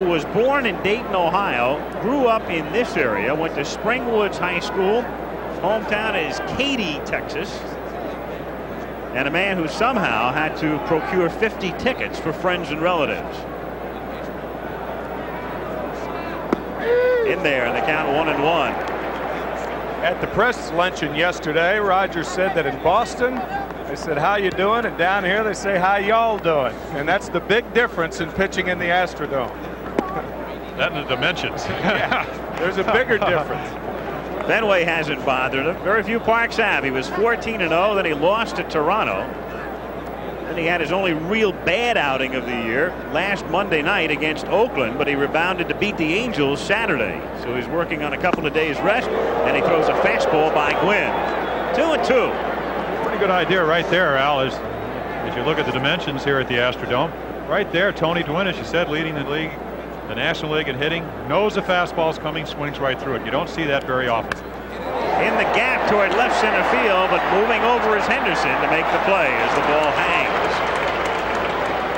Was born in Dayton, Ohio, grew up in this area, went to Springwoods High School. Hometown is Katy, Texas. And a man who somehow had to procure 50 tickets for friends and relatives. In there, and the count 1-1. At the press luncheon yesterday, Roger said that in Boston, they said, "How you doing?" And down here, they say, "How y'all doing?" And that's the big difference in pitching in the Astrodome. That and the dimensions. Yeah, there's a bigger difference. Fenway hasn't bothered him. Very few parks have. He was 14-0, then he lost to Toronto. Then he had his only real bad outing of the year last Monday night against Oakland, but he rebounded to beat the Angels Saturday. So he's working on a couple of days rest, and he throws a fastball by Gwynn. 2-2. Pretty good idea right there, Al, as you look at the dimensions here at the Astrodome. Right there, Tony Gwynn, as you said, leading the league, the National League in hitting, knows the fastball's coming, swings right through it. You don't see that very often. In the gap toward left center field, but moving over is Henderson to make the play as the ball hangs.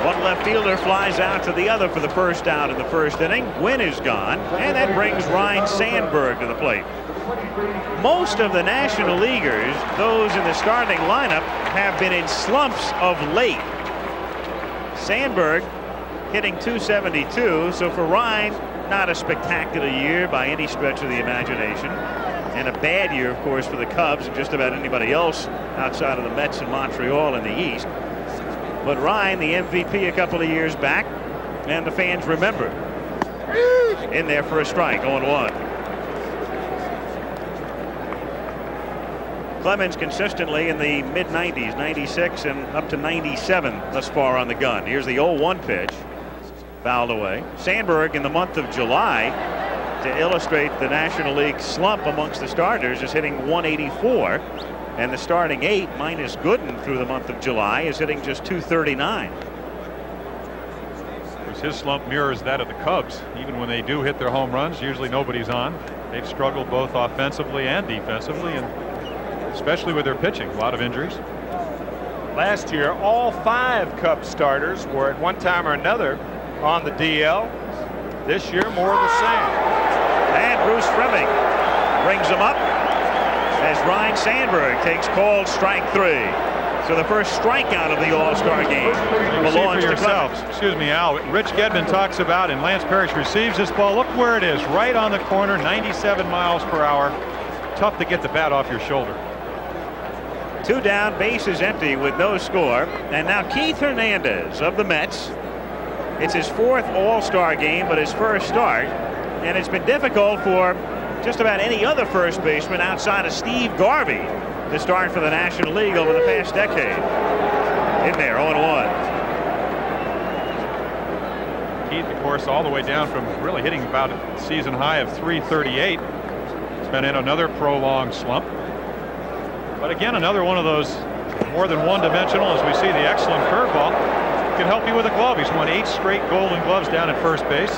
One left fielder flies out to the other for the first out in the first inning. Gwynn is gone, and that brings Ryne Sandberg to the plate. Most of the National Leaguers, those in the starting lineup, have been in slumps of late. Sandberg hitting .272, so for Ryne, not a spectacular year by any stretch of the imagination, and a bad year, of course, for the Cubs and just about anybody else outside of the Mets and Montreal in the East. But Ryne, the MVP a couple of years back, and the fans remember. In there for a strike, 0-1. Clemens consistently in the mid-90s, 96 and up to 97 thus far on the gun. Here's the 0-1 pitch. Fouled away. Sandberg in the month of July, to illustrate the National League slump amongst the starters, is hitting .184, and the starting 8 minus Gooden through the month of July is hitting just .239. His slump mirrors that of the Cubs. Even when they do hit their home runs, usually nobody's on. They've struggled both offensively and defensively, and especially with their pitching. A lot of injuries. Last year, all 5 Cubs starters were at one time or another on the DL. This year, more of the same. And Bruce Fleming brings him up as Ryne Sandberg takes called strike 3. So the first strikeout of the All-Star game belongs to Clemens. Excuse me, Al. Rich Gedman talks about, and Lance Parrish receives this ball. Look where it is, right on the corner, 97 miles per hour. Tough to get the bat off your shoulder. 2 down, bases empty with no score. And now Keith Hernandez of the Mets. It's his 4th All-Star game, but his first start. And it's been difficult for just about any other first baseman outside of Steve Garvey to start for the National League over the past decade. In there, 0-1. Keith, of course, all the way down from really hitting about a season high of .338. He's been in another prolonged slump. But again, another one of those more than one-dimensional, as we see the excellent curveball. Can help you with a glove. He's won 8 straight Golden Gloves down at first base.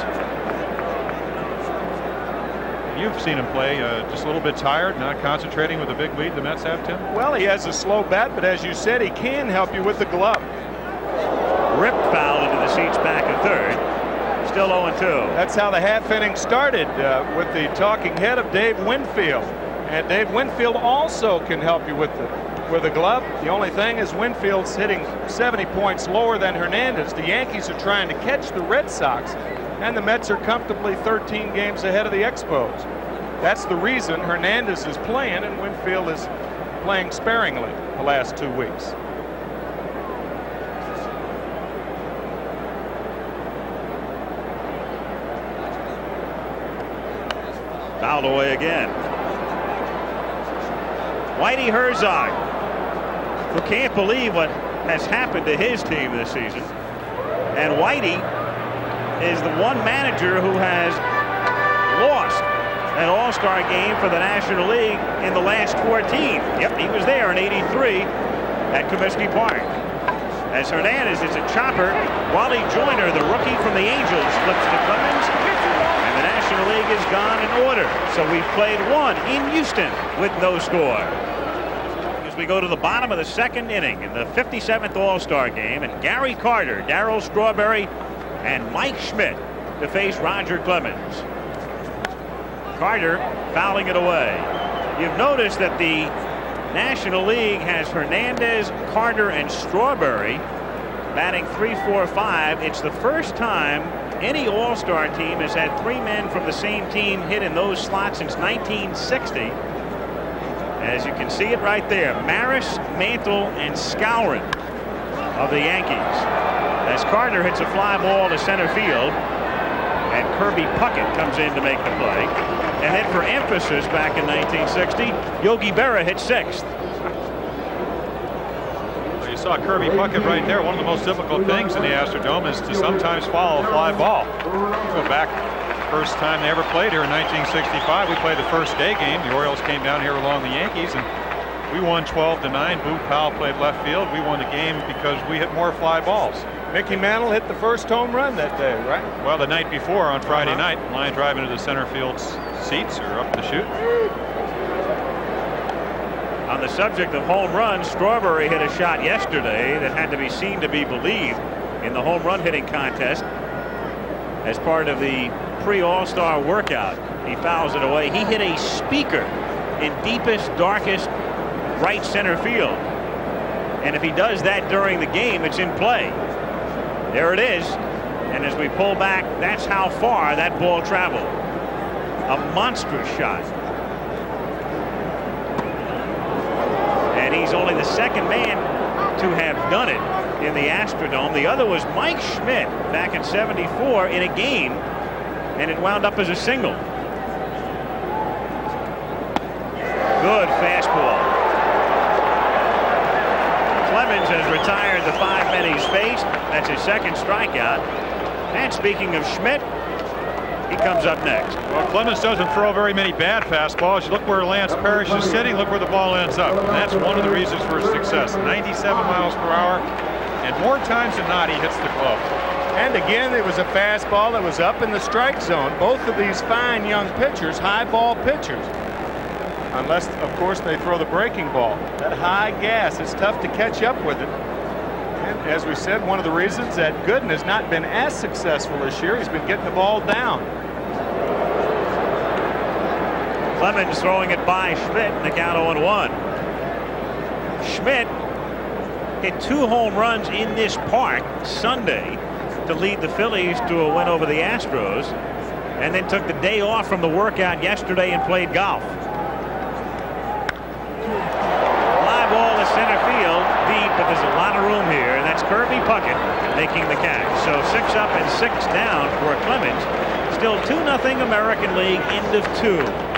You've seen him play just a little bit tired, not concentrating with the big lead the Mets have, Tim? Well, he has a slow bat, but as you said, he can help you with the glove. Rip foul into the seats back at third. Still 0-2. That's how the half inning started with the talking head of Dave Winfield. And Dave Winfield also can help you with a glove. The only thing is Winfield's hitting 70 points lower than Hernandez. The Yankees are trying to catch the Red Sox, and the Mets are comfortably 13 games ahead of the Expos. That's the reason Hernandez is playing and Winfield is playing sparingly the last 2 weeks. Fouled away again. Whitey Herzog, who can't believe what has happened to his team this season. And Whitey is the one manager who has lost an All-Star game for the National League in the last 14. Yep, he was there in '83 at Comiskey Park. As Hernandez is a chopper, Wally Joyner, the rookie from the Angels, flips to Clemens, and the National League is gone in order. So we've played 1 in Houston with no score. As we go to the bottom of the 2nd inning in the 57th All-Star game, and Gary Carter, Darryl Strawberry, and Mike Schmidt to face Roger Clemens. Carter fouling it away. You've noticed that the National League has Hernandez, Carter, and Strawberry batting 3, 4, 5. It's the first time any All-Star team has had 3 men from the same team hit in those slots since 1960. As you can see it right there, Maris, Mantle, and Skowron of the Yankees. As Carter hits a fly ball to center field, and Kirby Puckett comes in to make the play. And then for emphasis, back in 1960, Yogi Berra hit 6th. Well, you saw Kirby Puckett right there. One of the most difficult things in the Astrodome is to sometimes follow a fly ball. Go back, first time they ever played here in 1965. We played the first day game. The Orioles came down here along the Yankees, and we won 12-9. Boo Powell played left field. We won the game because we hit more fly balls. Mickey Mantle hit the first home run that day, right? Well, the night before on Friday night, line drive into the center field seats or up the chute. On the subject of home runs, Strawberry hit a shot yesterday that had to be seen to be believed in the home run hitting contest as part of the pre-All-Star workout. He fouls it away. He hit a speaker in deepest, darkest right center field. And if he does that during the game, it's in play. There it is. And as we pull back, that's how far that ball traveled. A monstrous shot. And he's only the second man to have done it in the Astrodome. The other was Mike Schmidt back in '74 in a game, and it wound up as a single. Good fastball. Clemens has retired the 5 men he's faced. That's his second strikeout. And speaking of Schmidt, he comes up next. Well, Clemens doesn't throw very many bad fastballs. You look where Lance Parrish is sitting, look where the ball ends up. And that's one of the reasons for his success. 97 miles per hour, and more times than not, he hits the glove. And again, it was a fastball that was up in the strike zone. Both of these fine young pitchers, high ball pitchers. Unless, of course, they throw the breaking ball. That high gas, it's tough to catch up with it. And as we said, one of the reasons that Gooden has not been as successful this year, he's been getting the ball down. Clemens throwing it by Schmidt in the count 0-1. Schmidt hit 2 home runs in this park Sunday to lead the Phillies to a win over the Astros, and then took the day off from the workout yesterday and played golf. Fly ball to center field, deep, but there's a lot of room here, and that's Kirby Puckett making the catch. So 6 up and 6 down for Clemens. Still 2-0 American League, end of 2.